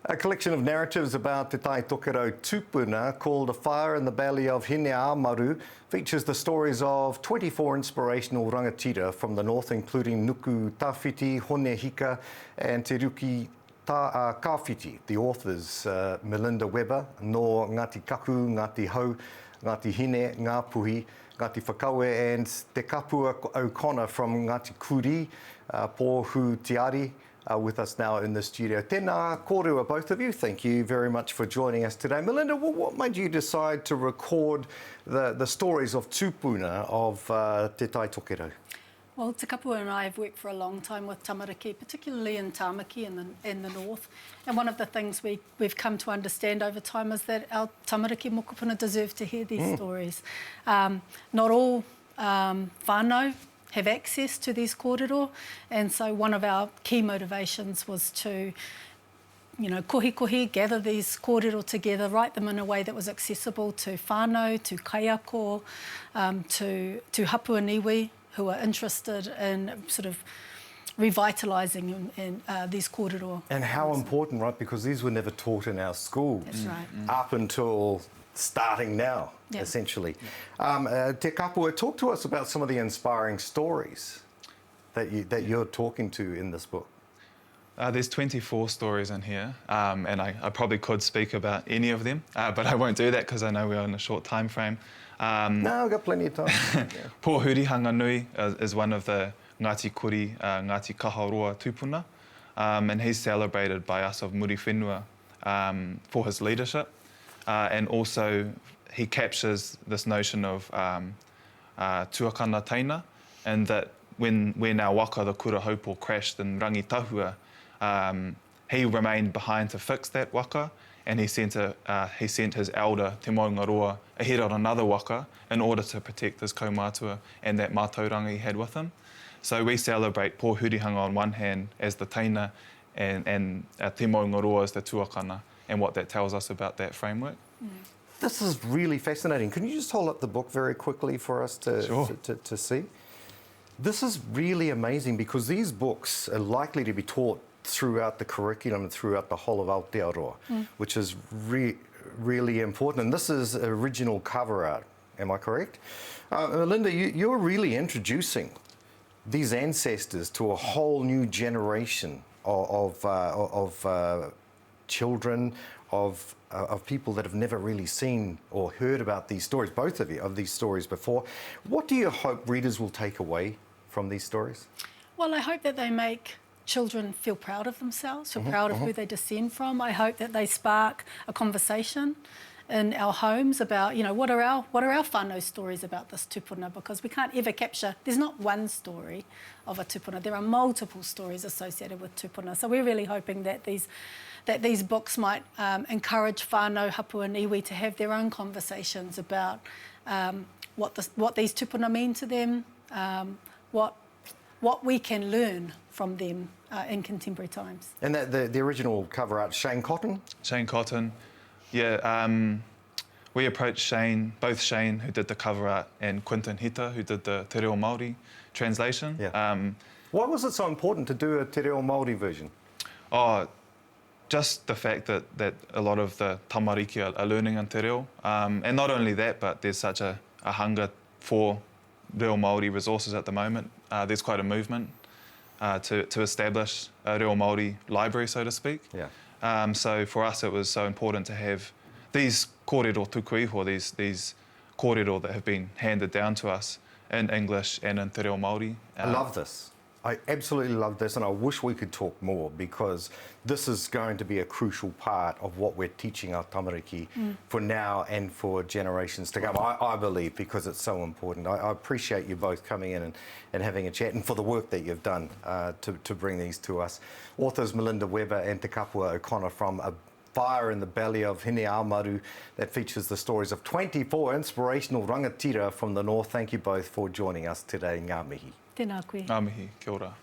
A collection of narratives about Te Tai Tokerau Tūpuna called A Fire in the Belly of Hineāmaru features the stories of 24 inspirational rangatira from the north, including Nuku Tawhit'i, Hika and Te Ruki Kawiti. The authors, Melinda Weber, no Ngāti Kaku, Ngāti Hau, Ngāti Hine, Ngā Puhi, Ngāti Whakaue and Te Kapua O'Connor from Ngāti Kuri, Pōhu Tiari, with us now in the studio. Tēnā kōrua, both of you. Thank you very much for joining us today. Melinda, what made you decide to record the stories of Tūpuna of Te Tai Tokerau? Well, Te Kapua and I have worked for a long time with tamariki, particularly in Tāmaki in the north. And one of the things we've come to understand over time is that our tamariki mokopuna deserve to hear these stories. Not all whānau have access to these kōrero, and so one of our key motivations was to kohi, gather these kōrero together, write them in a way that was accessible to whānau, to kaiako, to hapua niwi, who are interested in sort of revitalising these kōrero. And how important, right? Because these were never taught in our schools. That's right. Up until starting now, essentially. Te Kapua, talk to us about some of the inspiring stories that you're talking to in this book. There's 24 stories in here, and I probably could speak about any of them, but I won't do that because I know we're on a short time frame. No, we've got plenty of time. Pōhurihanga Nui is one of the Ngāti Kuri, Ngāti Kaharoa Tūpuna, and he's celebrated by us of Muri Whenua for his leadership, and also he captures this notion of tuakana taina, and that when our waka, the kura haupo, crashed in Rangitahua, he remained behind to fix that waka, and he sent his elder, Te Maungaroa, ahead on another waka in order to protect his kaumātua and that mātauranga he had with him. So we celebrate Pōhurihanga on one hand as the taina and Te Maungaroa as the tuakana, and what that tells us about that framework. This is really fascinating. Can you just hold up the book very quickly for us to see? This is really amazing because these books are likely to be taught throughout the curriculum and throughout the whole of Aotearoa, which is really important. And this is original cover art, am I correct? Linda, you're really introducing these ancestors to a whole new generation of children, of people that have never really seen or heard about these stories, both of you, of these stories before. What do you hope readers will take away from these stories? Well, I hope that they make children feel proud of themselves, feel proud of who they descend from. I hope that they spark a conversation in our homes about, what are our whānau stories about this tūpuna, because we can't ever capture, there's not one story of a tūpuna, there are multiple stories associated with tūpuna. So we're really hoping that these books might encourage whānau, hapua and iwi to have their own conversations about what these tūpuna mean to them, what we can learn from them in contemporary times. And the original cover art, Shane Cotton? Shane Cotton, yeah. We approached both Shane, who did the cover art, and Quinton Hita, who did the Te Reo Māori translation. Yeah. Why was it so important to do a Te Reo Māori version? Just the fact that a lot of the tamariki are learning in Te Reo. And not only that, but there's such a hunger for Reo Māori resources at the moment. There's quite a movement to establish a Reo Māori library, so to speak. Yeah. So for us, it was so important to have these kōrero tuku iho, these kōrero that have been handed down to us in English and in Te Reo Māori. I love this. I absolutely love this, and I wish we could talk more, because this is going to be a crucial part of what we're teaching our tamariki for now and for generations to come, I believe, because it's so important. I appreciate you both coming in and having a chat, and for the work that you've done to bring these to us. Authors Melinda Weber and Te Kapua O'Connor from A Fire in the Belly of Hineāmaru, that features the stories of 24 inspirational rangatira from the north. Thank you both for joining us today. Ngā mihi. Tēnā koe. Ngā mihi, kia ora.